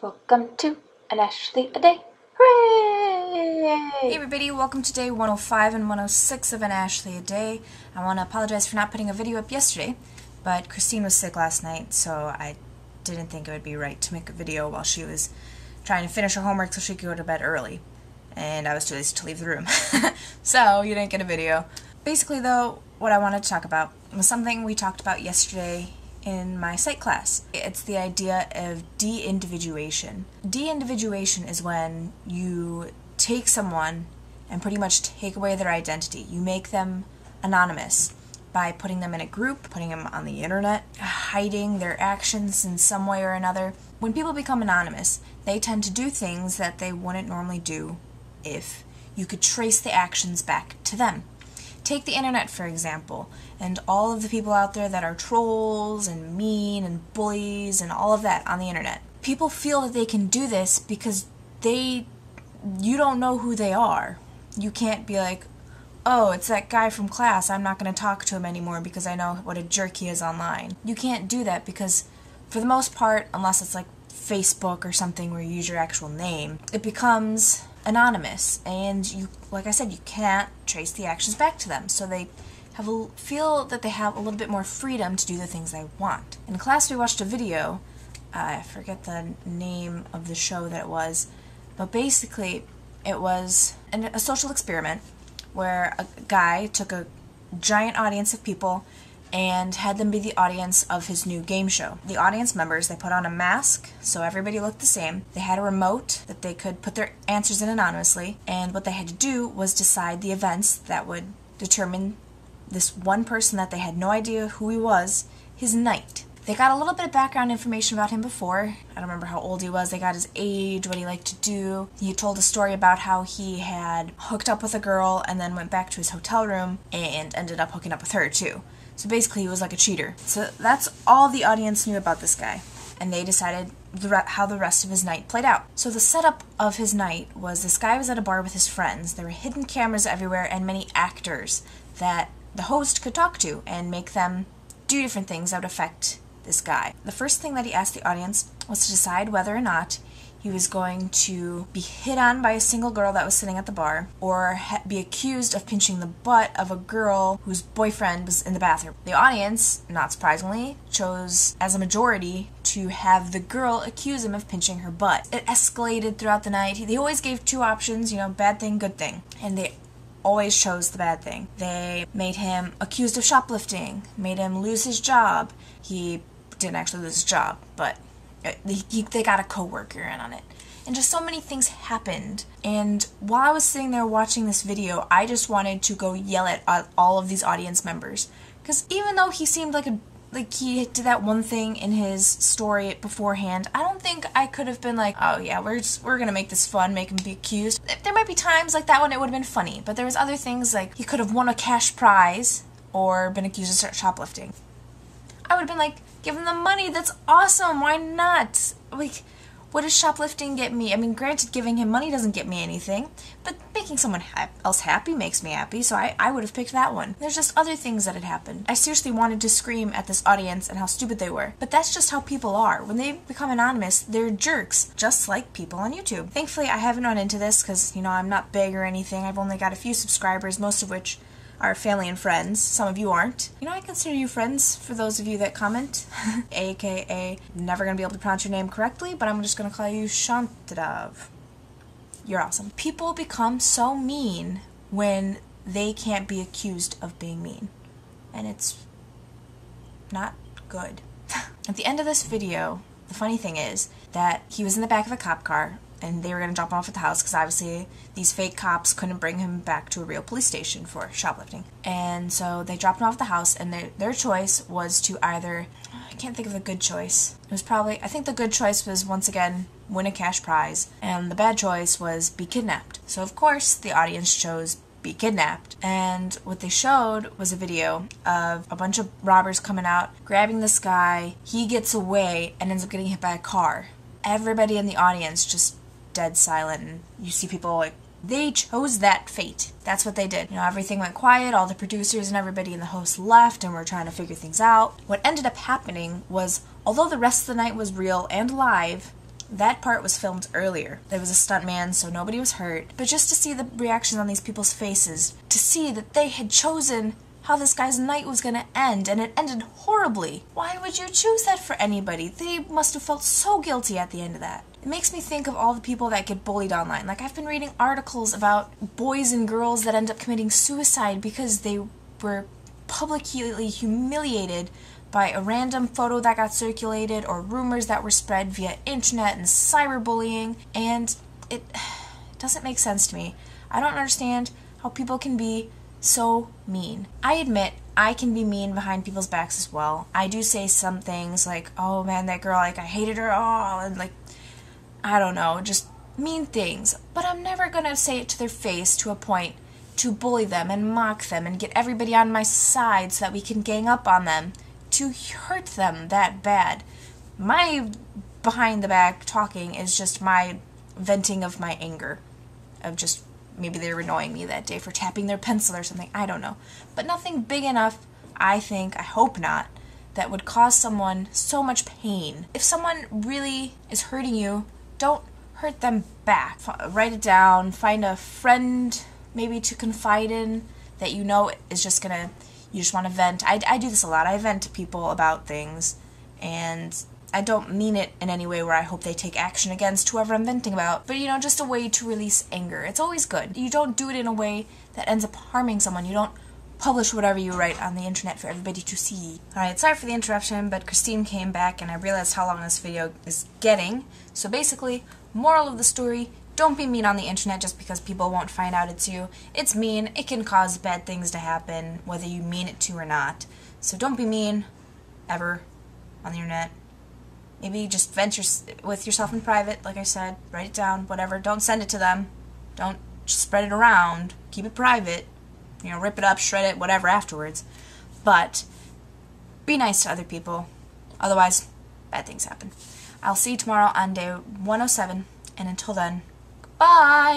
Welcome to An Ashley a Day. Hooray! Hey everybody, welcome to day 105 and 106 of An Ashley a Day. I want to apologize for not putting a video up yesterday, but Christine was sick last night, so I didn't think it would be right to make a video while she was trying to finish her homework so she could go to bed early. And I was too lazy to leave the room. So you didn't get a video. Basically though, what I wanted to talk about was something we talked about yesterday in my psych class. It's the idea of de-individuation. De-individuation is when you take someone and pretty much take away their identity. You make them anonymous by putting them in a group, putting them on the internet, hiding their actions in some way or another. When people become anonymous, they tend to do things that they wouldn't normally do if you could trace the actions back to them. Take the internet, for example, and all of the people out there that are trolls and mean and bullies and all of that on the internet. People feel that they can do this because you don't know who they are. You can't be like, oh, it's that guy from class, I'm not going to talk to him anymore because I know what a jerk he is online. You can't do that because, for the most part, unless it's like Facebook or something where you use your actual name, it becomes anonymous, and you, like I said, you can't trace the actions back to them, so they feel that they have a little bit more freedom to do the things they want. In class we watched a video, I forget the name of the show that it was, but basically it was a social experiment where a guy took a giant audience of people and had them be the audience of his new game show. The audience members, they put on a mask, so everybody looked the same. They had a remote that they could put their answers in anonymously, and what they had to do was decide the events that would determine this one person that they had no idea who he was, his night. They got a little bit of background information about him before. I don't remember how old he was. They got his age, what he liked to do. He told a story about how he had hooked up with a girl and then went back to his hotel room and ended up hooking up with her too. So basically he was like a cheater. So that's all the audience knew about this guy. And they decided how the rest of his night played out. So the setup of his night was this guy was at a bar with his friends. There were hidden cameras everywhere and many actors that the host could talk to and make them do different things that would affect this guy. The first thing that he asked the audience was to decide whether or not he was going to be hit on by a single girl that was sitting at the bar, or be accused of pinching the butt of a girl whose boyfriend was in the bathroom. The audience, not surprisingly, chose as a majority to have the girl accuse him of pinching her butt. It escalated throughout the night. They always gave two options, bad thing, good thing. And they always chose the bad thing. They made him accused of shoplifting, made him lose his job. He didn't actually lose his job, but they got a coworker in on it. And just so many things happened. And while I was sitting there watching this video, I just wanted to go yell at all of these audience members. Because even though he seemed like he did that one thing in his story beforehand, I don't think I could have been like, oh yeah, we're gonna make this fun, make him be accused. There might be times like that when it would have been funny, but there was other things like he could have won a cash prize or been accused of shoplifting. I would have been like, give him the money, that's awesome, why not? Like, what does shoplifting get me? I mean, granted, giving him money doesn't get me anything, but making someone else happy makes me happy, so I would have picked that one. There's just other things that had happened. I seriously wanted to scream at this audience and how stupid they were, but that's just how people are. When they become anonymous, they're jerks, just like people on YouTube. Thankfully, I haven't run into this because, I'm not big or anything. I've only got a few subscribers, most of which are family and friends. Some of you aren't. I consider you friends for those of you that comment. AKA, never gonna be able to pronounce your name correctly, but I'm just gonna call you Shantadav. You're awesome. People become so mean when they can't be accused of being mean. And it's not good. At the end of this video, the funny thing is that he was in the back of a cop car and they were going to drop him off at the house because obviously these fake cops couldn't bring him back to a real police station for shoplifting. And so they dropped him off at the house, and their choice was to either, I can't think of the good choice. It was probably, I think the good choice was, once again, win a cash prize, and the bad choice was be kidnapped. So of course the audience chose be kidnapped. And what they showed was a video of a bunch of robbers coming out, grabbing this guy. He gets away and ends up getting hit by a car. Everybody in the audience just dead silent, and you see people like, they chose that fate. That's what they did. Everything went quiet, all the producers and everybody and the host left and were trying to figure things out. What ended up happening was, although the rest of the night was real and live, That part was filmed earlier. There was a stuntman, so nobody was hurt. But just to see the reactions on these people's faces, to see that they had chosen how this guy's night was gonna end, and it ended horribly. Why would you choose that for anybody? They must have felt so guilty at the end of that. It makes me think of all the people that get bullied online. Like, I've been reading articles about boys and girls that end up committing suicide because they were publicly humiliated by a random photo that got circulated or rumors that were spread via internet and cyberbullying, and it doesn't make sense to me. I don't understand how people can be so mean. I admit I can be mean behind people's backs as well. I do say some things like, oh man, that girl, like, I hated her all, and like, I don't know, just mean things. But I'm never gonna say it to their face to a point to bully them and mock them and get everybody on my side so that we can gang up on them, to hurt them that bad. My behind the back talking is just my venting of my anger, of just maybe they were annoying me that day for tapping their pencil or something, I don't know. But nothing big enough, I think, I hope not, that would cause someone so much pain. If someone really is hurting you, don't hurt them back. Write it down, find a friend maybe to confide in that you know is just gonna, you just want to vent. I do this a lot. I vent to people about things, and I don't mean it in any way where I hope they take action against whoever I'm venting about, but, you know, just a way to release anger. It's always good. You don't do it in a way that ends up harming someone. You don't publish whatever you write on the internet for everybody to see. Alright, sorry for the interruption, but Christine came back and I realized how long this video is getting. So basically, moral of the story, don't be mean on the internet just because people won't find out it's you. It's mean. It can cause bad things to happen, whether you mean it to or not. So don't be mean, ever, on the internet. Maybe just vent with yourself in private, like I said. Write it down, whatever. Don't send it to them. Don't spread it around. Keep it private. You know, rip it up, shred it, whatever afterwards. But be nice to other people. Otherwise, bad things happen. I'll see you tomorrow on day 107. And until then, bye!